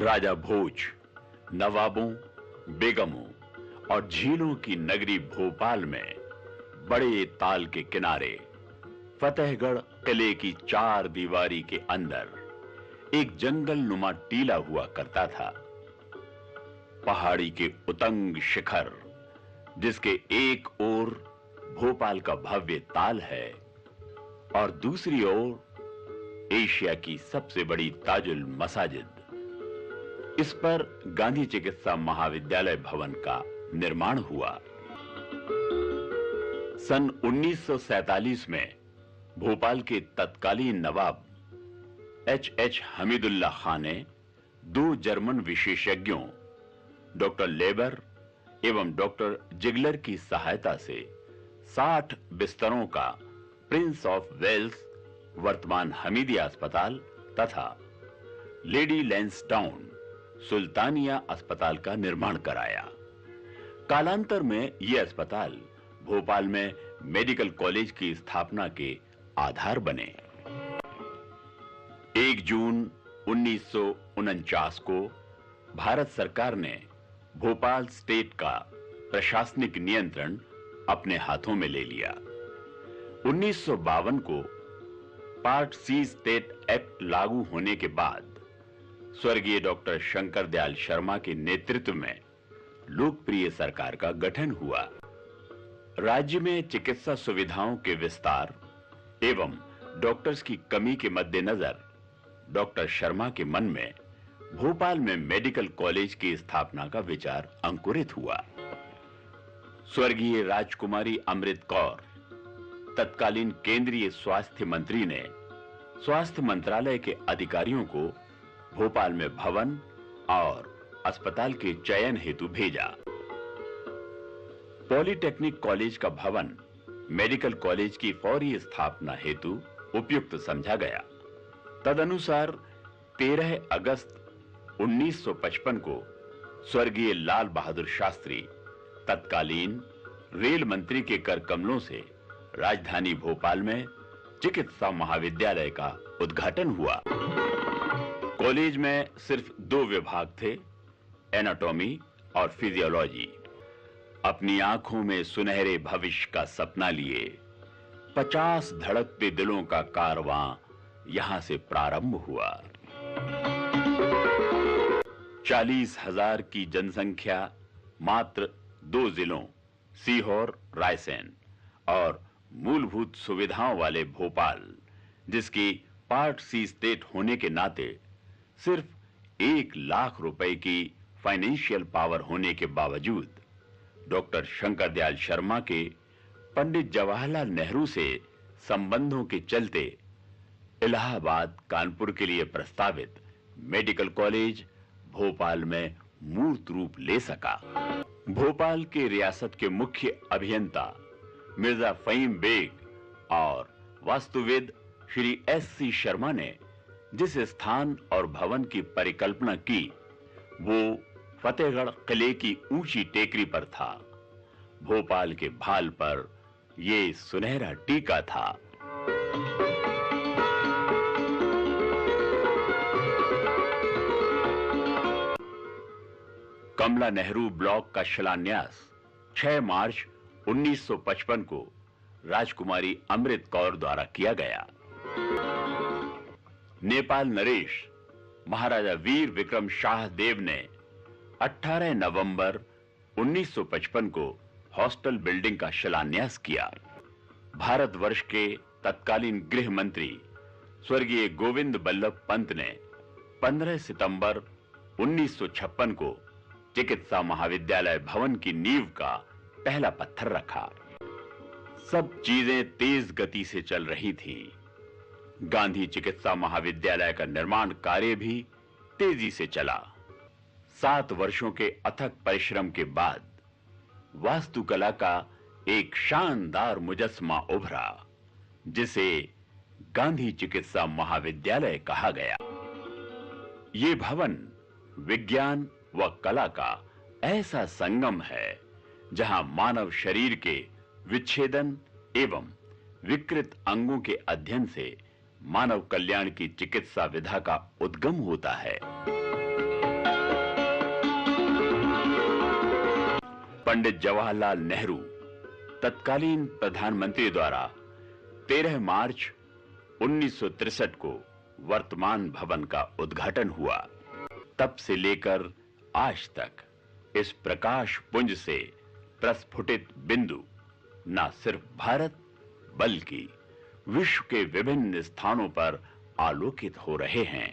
राजा भोज, नवाबों, बेगमों और झीलों की नगरी भोपाल में बड़े ताल के किनारे फतेहगढ़ किले की चार दीवारी के अंदर एक जंगल नुमा टीला हुआ करता था। पहाड़ी के उतंग शिखर, जिसके एक ओर भोपाल का भव्य ताल है और दूसरी ओर एशिया की सबसे बड़ी ताजुल मसाजिद, इस पर गांधी चिकित्सा महाविद्यालय भवन का निर्माण हुआ। सन 1947 में भोपाल के तत्कालीन नवाब H. हमीदुल्लाह खां ने दो जर्मन विशेषज्ञों डॉक्टर लेबर एवं डॉक्टर जिगलर की सहायता से 60 बिस्तरों का प्रिंस ऑफ वेल्स वर्तमान हमीदिया अस्पताल तथा लेडी लैंसडाउन सुल्तानिया अस्पताल का निर्माण कराया। कालांतर में यह अस्पताल भोपाल में मेडिकल कॉलेज की स्थापना के आधार बने। 1 जून 1949 को भारत सरकार ने भोपाल स्टेट का प्रशासनिक नियंत्रण अपने हाथों में ले लिया। 1952 को पार्ट सी स्टेट एक्ट लागू होने के बाद स्वर्गीय डॉक्टर शंकर दयाल शर्मा के नेतृत्व में लोकप्रिय सरकार का गठन हुआ। राज्य में चिकित्सा सुविधाओं के विस्तार एवं डॉक्टर्स की कमी के मद्देनजर डॉक्टर शर्मा के मन में भोपाल में मेडिकल कॉलेज की स्थापना का विचार अंकुरित हुआ। स्वर्गीय राजकुमारी अमृत कौर, तत्कालीन केंद्रीय स्वास्थ्य मंत्री, ने स्वास्थ्य मंत्रालय के अधिकारियों को भोपाल में भवन और अस्पताल के चयन हेतु भेजा। पॉलिटेक्निक कॉलेज का भवन मेडिकल कॉलेज की फौरी स्थापना हेतु उपयुक्त समझा गया। तदनुसार 13 अगस्त 1955 को स्वर्गीय लाल बहादुर शास्त्री, तत्कालीन रेल मंत्री के कर कमलों से राजधानी भोपाल में चिकित्सा महाविद्यालय का उद्घाटन हुआ। कॉलेज में सिर्फ 2 विभाग थे, एनाटॉमी और फिजियोलॉजी। अपनी आंखों में सुनहरे भविष्य का सपना लिए 50 धड़कते दिलों का कारवां यहां से प्रारंभ हुआ। 40,000 की जनसंख्या मात्र 2 जिलों सीहोर, रायसेन और मूलभूत सुविधाओं वाले भोपाल, जिसकी पार्ट सी स्टेट होने के नाते सिर्फ 1 लाख रुपए की फाइनेंशियल पावर होने के बावजूद डॉक्टर शंकर दयाल शर्मा के पंडित जवाहरलाल नेहरू से संबंधों के चलते इलाहाबाद, कानपुर के लिए प्रस्तावित मेडिकल कॉलेज भोपाल में मूर्त रूप ले सका। भोपाल के रियासत के मुख्य अभियंता मिर्जा फहीम बेग और वास्तुविद श्री S.C. शर्मा ने जिस स्थान और भवन की परिकल्पना की, वो फतेहगढ़ किले की ऊंची टेकरी पर था। भोपाल के भाल पर यह सुनहरा टीका था। कमला नेहरू ब्लॉक का शिलान्यास 6 मार्च 1955 को राजकुमारी अमृत कौर द्वारा किया गया। नेपाल नरेश महाराजा वीर विक्रम शाह देव ने 18 नवंबर 1955 को हॉस्टल बिल्डिंग का शिलान्यास किया। भारतवर्ष के तत्कालीन गृह मंत्री स्वर्गीय गोविंद बल्लभ पंत ने 15 सितंबर 1956 को चिकित्सा महाविद्यालय भवन की नींव का पहला पत्थर रखा। सब चीजें तेज गति से चल रही थी। गांधी चिकित्सा महाविद्यालय का निर्माण कार्य भी तेजी से चला। 7 वर्षों के अथक परिश्रम के बाद वास्तुकला का एक शानदार मुजस्समा उभरा, जिसे गांधी चिकित्सा महाविद्यालय कहा गया। ये भवन विज्ञान व कला का ऐसा संगम है जहां मानव शरीर के विच्छेदन एवं विकृत अंगों के अध्ययन से मानव कल्याण की चिकित्सा विधा का उद्गम होता है। पंडित जवाहरलाल नेहरू तत्कालीन प्रधानमंत्री द्वारा 13 मार्च 1963 को वर्तमान भवन का उद्घाटन हुआ। तब से लेकर आज तक इस प्रकाश पुंज से प्रस्फुटित बिंदु न सिर्फ भारत बल्कि विश्व के विभिन्न स्थानों पर आलोकित हो रहे हैं।